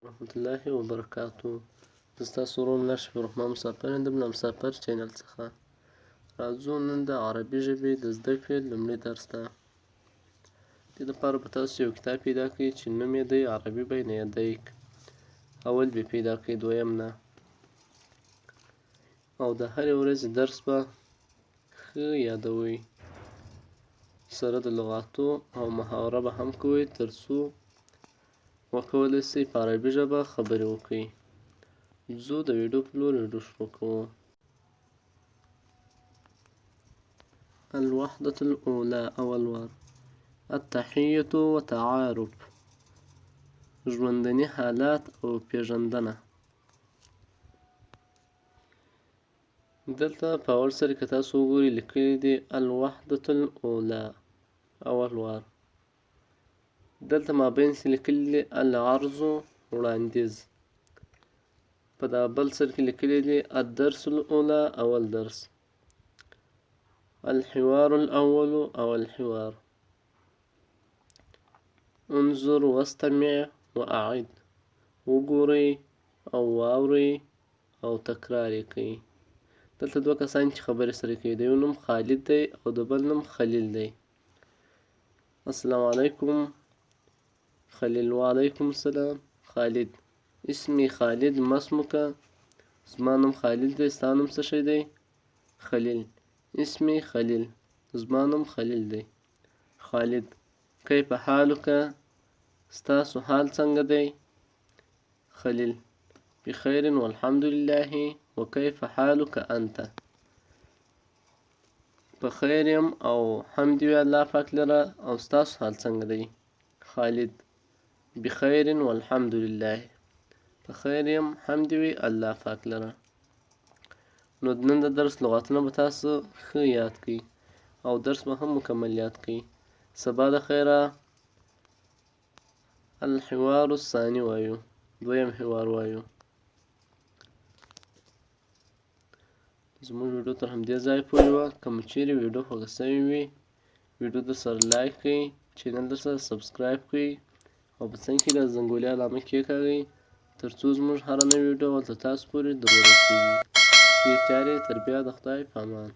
ورحمة الله وبرکاته. زه ستاسو ورور نشف الرحمن مسافر یم د ملا مسافر چینل څخه. راځو نن د عربي ژبې د زده کړې لومړی درس ته. دې دپاره به تاسو یو کتاب پیدا کړئ چې نوم یې دی عربي بین یدیک. اول به پیدا کړئ، دویم نه. او د هرې ورځې درس به ښه یادوئ، سره د لغاتو او محاوره به هم کوئ تر څو وکولای سئ په عربي ژبه خبرې وکړئ. ځو د ویډیو په لور ویډیو شروع کوو. الوحدة الأولى اول وار التحية وتعارف، ژوندني حالات او پیژندنه. دلته په اول سر کې تاسو وګورئ لیکلي دي الوحدة الأولى اول وار. دلته مابین کې لیکلي دي العرض وړاندیز. په دا بل سر کې لیکلي دي الدرس الأولى اول درس، الحوار الأول اول حوار، انظر واستمع واعد، وګورئ او واورئ او تکرار یې کړئ. دلته دوه کسان چې خبرې سره کوي، د یو نوم خالد دی او د بل نوم خلیل دی. السلام علیکم خلیل. وعلیکم السلام خالد. اسمي خالد ما اسمك؟ زما نوم خالد دی، ستا نوم څه شی دی؟ خلیل. اسمي خلیل، زما نوم خلیل دی. خالد. کیف حالک؟ ستاسو حال څنګه دی؟ خلیل. بخیر والحمد لله. وكيف حالك أنت؟ بخیر یم او حمد وي الله پاک لره، او ستاسو حال څنګه دی؟ خالد. بخیر والحمد لله. بخیر یم حمد وي الله پاک لره. نو نن د درس لغاتونه به تاسو ښه یاد کړئ او درس به هم مکمل یاد کړئ. سبا د خیره الحوار الثاني وایو، دویم حوار وایو. زموږ ویډیو تر همدې ځایه پورې وه. که مو چیرې ویډیو خوښه سوې وي، ویډیو درسره لایک کړئ، چینل درسره سبسکرایب کړئ او په څنګ کې د زنګولي علامه کېکاږئ تر څو زموږ هره نوې ویډیو ورته تاسو پورې در ورسیږي. ښې تیارې تر بیا د خدای په امان.